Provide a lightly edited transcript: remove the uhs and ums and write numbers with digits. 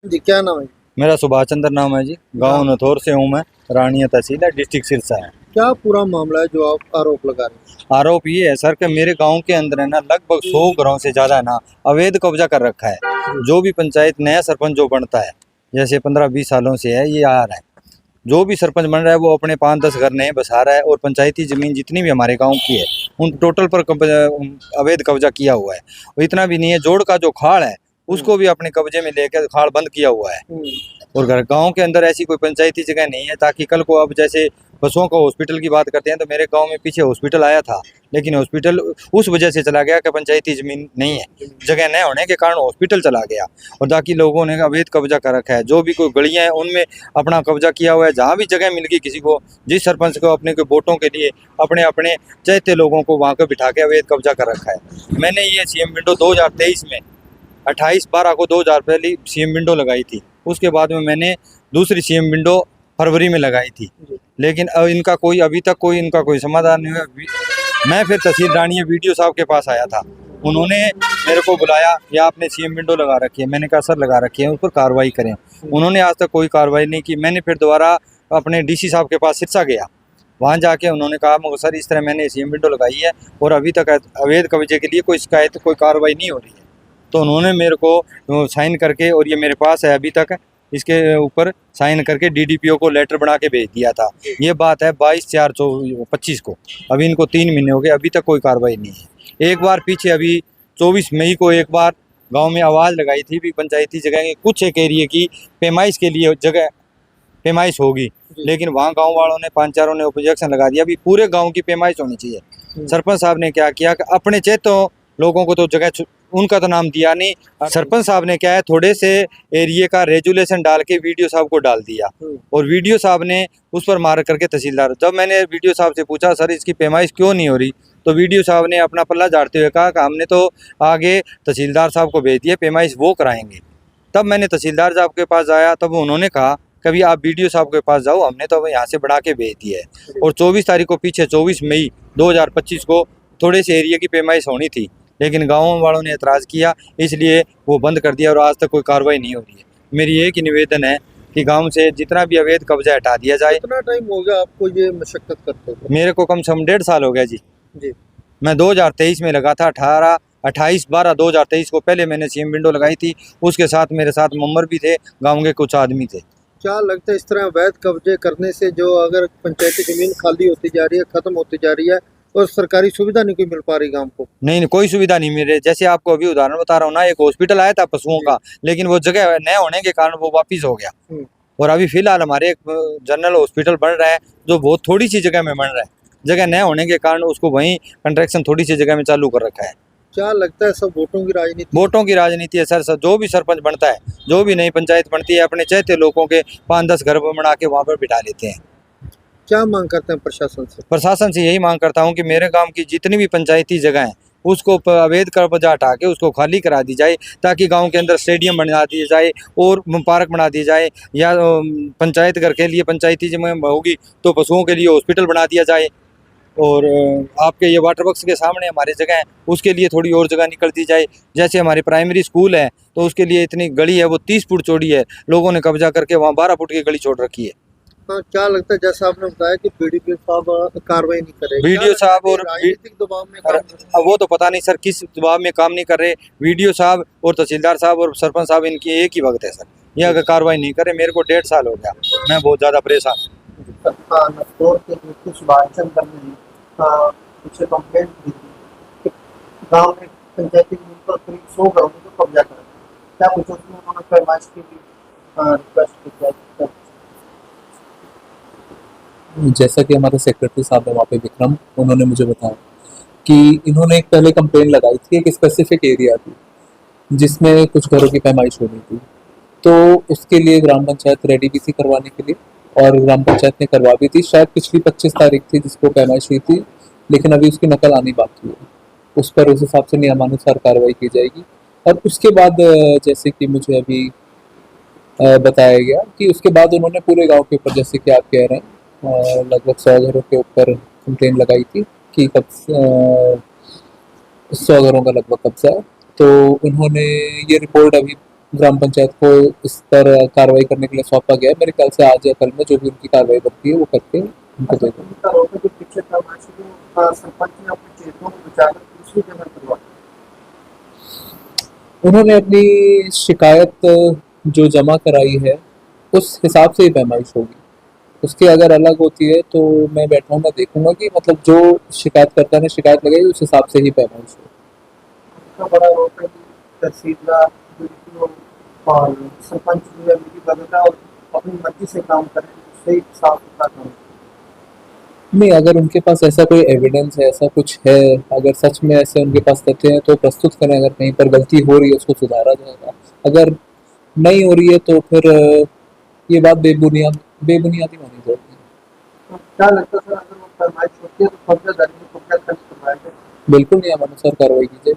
जी, क्या नाम है? मेरा सुभाष चंद्र नाम है जी। गांव नथौर से हूँ मैं। रानिया तहसील है, डिस्ट्रिक्ट सिरसा है। क्या पूरा मामला है जो आप आरोप लगा रहे हैं? आरोप ये है सर कि मेरे गांव के अंदर है ना लगभग 100 घरों से ज्यादा ना अवैध कब्जा कर रखा है। जो भी पंचायत नया सरपंच जो बनता है, जैसे 15-20 सालों से है ये आ रहा है, जो भी सरपंच बन रहा है वो अपने 5-10 घर नए बसा रहा है और पंचायती जमीन जितनी भी हमारे गांव की है उन टोटल पर अवैध कब्जा किया हुआ है। और इतना भी नहीं है, जोड़ का जो खाड़ है उसको भी अपने कब्जे में लेकर खाड़ बंद किया हुआ है। और घर गांव के अंदर ऐसी कोई पंचायती जगह नहीं है ताकि कल को अब जैसे पशुओं का हॉस्पिटल की बात करते हैं तो मेरे गांव में पीछे हॉस्पिटल आया था, लेकिन हॉस्पिटल उस वजह से चला गया कि पंचायती जमीन नहीं है, जगह न होने के कारण हॉस्पिटल चला गया। और ताकि लोगों ने अवैध कब्जा कर रखा है, जो भी कोई गलियां हैं उनमें अपना कब्जा किया हुआ है। जहाँ भी जगह मिल गई किसी को, जिस सरपंच को अपने को वोटों के लिए अपने अपने चाहते लोगों को वहाँ पर बिठा के अवैध कब्जा कर रखा है। मैंने ये सीएम विंडो 2023 में 28/12 को 2000 पहली सीएम विंडो लगाई थी। उसके बाद में मैंने दूसरी सीएम विंडो फरवरी में लगाई थी, लेकिन अब इनका कोई अभी तक कोई समाधान नहीं हुआ। मैं फिर तहसील रानिया वीडियो साहब के पास आया था, उन्होंने मेरे को बुलाया कि आपने सीएम विंडो लगा रखी है। मैंने कहा सर लगा रखी है, उस पर कार्रवाई करें। उन्होंने आज तक कोई कार्रवाई नहीं की। मैंने फिर दोबारा अपने डीसी साहब के पास सिरसा गया, वहाँ जाके उन्होंने कहा मगर सर इस तरह मैंने सीएम विंडो लगाई है और अभी तक अवैध कब्जे के लिए कोई शिकायत कोई कार्रवाई नहीं हो रही है। तो उन्होंने मेरे को साइन करके, और ये मेरे पास है अभी तक, इसके ऊपर साइन करके डीडीपीओ को लेटर बना के भेज दिया था। ये बात है 22/4/25 को। अभी इनको 3 महीने हो गए, अभी तक कोई कार्रवाई नहीं है। एक बार पीछे अभी 24 मई को एक बार गांव में आवाज़ लगाई थी भी पंचायती जगह के कुछ एक एरिए की पैमाइश के लिए जगह पैमाइश होगी, लेकिन वहाँ गांव वालों ने 5-4 ने ऑब्जेक्शन लगा दिया। अभी पूरे गांव की पैमाइश होनी चाहिए। सरपंच साहब ने क्या किया कि अपने चेतों लोगों को तो जगह उनका तो नाम दिया नहीं, सरपंच साहब ने क्या है थोड़े से एरिया का रेजुलेशन डाल के वीडियो साहब को डाल दिया और वीडियो साहब ने उस पर मार करके तहसीलदार। जब मैंने वीडियो साहब से पूछा सर इसकी पैमाइश क्यों नहीं हो रही, तो वीडियो साहब ने अपना पल्ला झाड़ते हुए कहा कि हमने तो आगे तहसीलदार साहब को भेज दिया, पैमाइश वो कराएंगे। तब मैंने तहसीलदार साहब के पास आया, तब उन्होंने कहा कभी आप वीडियो साहब के पास जाओ, हमने तो यहाँ से बढ़ा के भेज दिया है। और 24 तारीख को पीछे 24 मई 2025 को थोड़े से एरिया की पैमाइश होनी थी, लेकिन गाँव वालों ने एतराज़ किया, इसलिए वो बंद कर दिया और आज तक कोई कार्रवाई नहीं हो रही है। मेरी एक ही निवेदन है कि गांव से जितना भी अवैध कब्जा हटा दिया जाए। कितना टाइम हो गया आपको ये मशक्कत करते हुए? मेरे को कम से कम 1.5 साल हो गया जी। जी, मैं 2023 में लगा था, 28/12/2023 को पहले मैंने सीएम विंडो लगाई थी। उसके साथ मेरे साथ मेंबर भी थे, गाँव के कुछ आदमी थे। क्या लगता है इस तरह अवैध कब्जे करने से जो अगर पंचायती जमीन खाली होती जा रही है, खत्म होती जा रही है और सरकारी सुविधा नहीं कोई मिल पा रही गांव को? नहीं, कोई सुविधा नहीं मिल रही। जैसे आपको अभी उदाहरण बता रहा हूँ ना, एक हॉस्पिटल आया था पशुओं का, लेकिन वो जगह न होने के कारण वो वापिस हो गया। और अभी फिलहाल हमारे एक जनरल हॉस्पिटल बन रहा है जो बहुत थोड़ी सी जगह में बन रहा है, जगह न होने के कारण उसको वहीं कंस्ट्रक्शन थोड़ी सी जगह में चालू कर रखा है। क्या लगता है सब वोटों की राजनीति? वोटों की राजनीति है सर। जो भी सरपंच बनता है, जो भी नई पंचायत बनती है, अपने चाहते लोगों के 5-10 घर बना के वहाँ पर बिठा लेते हैं। क्या मांग करते हैं प्रशासन से? प्रशासन से यही मांग करता हूँ कि मेरे गांव की जितनी भी पंचायती जगह हैं उसको अवैध कब्जा हटा के उसको खाली करा दी जाए, ताकि गांव के अंदर स्टेडियम बना दिया जाए और पार्क बना दिया जाए, या पंचायत घर के लिए पंचायती जमीन होगी तो पशुओं के लिए हॉस्पिटल बना दिया जाए। और आपके ये वाटर वर्क्स के सामने हमारी जगह है, उसके लिए थोड़ी और जगह निकल दी जाए। जैसे हमारी प्राइमरी स्कूल है तो उसके लिए इतनी गली है वो 30 फुट चौड़ी है, लोगों ने कब्जा करके वहाँ 12 फुट की गली छोड़ रखी है। हाँ, क्या लगता है जैसा आपने बताया कि बीडीपी साहब कार्रवाई नहीं कर रहे, वीडियो साहब और राजनीतिक दबाव में काम कर रहे हैं? वो तो पता नहीं सर किस दबाव में काम नहीं कर रहे। वीडियो साहब और तहसीलदार साहब और सरपंच साहब इनकी एक ही वक्त है सर, ये अगर कार्रवाई नहीं करे। मेरे को 1.5 साल हो गया, मैं बहुत ज़्यादा परेशान हूँ। नथौर के डिप्टी सुभाष चंद्र ने पीछे कंप्लेंट दी थी कि गांव में पंचायती जमीन पर करीब 100 घरों में तो कब्जा कर, क्या कुछ उसमें उन्होंने फरमाइश की रिक्वेस्ट की? जैसा कि हमारे सेक्रेटरी साहब है वहाँ पे विक्रम, उन्होंने मुझे बताया कि इन्होंने एक पहले कंप्लेन लगाई थी एक स्पेसिफिक एरिया की जिसमें कुछ घरों की पैमाइश हो रही थी, तो उसके लिए ग्राम पंचायत रेडी भी थी करवाने के लिए और ग्राम पंचायत ने करवा भी थी। शायद पिछली 25 तारीख थी जिसको पैमाइश हुई थी, लेकिन अभी उसकी नकल आनी बाकी है। उस पर उस हिसाब से नियमानुसार कार्रवाई की जाएगी। और उसके बाद जैसे कि मुझे अभी बताया गया कि उसके बाद उन्होंने पूरे गाँव के ऊपर, जैसे कि आप कह रहे हैं, लगभग 100 घरों के ऊपर कंप्लेन लगाई थी कि 100 घरों का लगभग कब्जा है। तो उन्होंने ये रिपोर्ट अभी ग्राम पंचायत को इस पर कार्रवाई करने के लिए सौंपा गया है। मेरे ख्याल से आज या कल में जो भी उनकी कार्रवाई बनती है वो करके उनको दे देंगे। उनका आरोप है कि पीछे पैमाइश को सरपंच ने अपने क्षेत्रों में बचाकर दूसरी जगह करवा दी। उन्होंने अपनी शिकायत जो जमा कराई है उस हिसाब से ही पैमाइश होगी। उसकी अगर अलग होती है तो मैं बैठा हूँ, मैं देखूंगा कि मतलब जो शिकायतकर्ता ने शिकायत लगाई उस हिसाब से ही पैमाइश होगी। उनका बड़ा आरोप है कि तहसीलदार जो और सरपंच जो है मिली भगत है और अपनी मर्जी से काम करें, उससे ही साफ सुथरा काम करें। नहीं, अगर उनके पास ऐसा कोई एविडेंस है, ऐसा कुछ है, अगर सच में ऐसे उनके पास तथ्य हैं तो प्रस्तुत करें। अगर कहीं पर गलती हो रही है उसको सुधारा जाएगा, अगर नहीं हो रही है तो फिर ये बात बेबुनियादी मानी जाएगी। तो क्या लगता है सर, अगर वो पैमाइश होती है तो कब्जा दर्ज कब्जा खर्च करवाया जाए? बिल्कुल नियमानुसार कार्रवाई की जाए।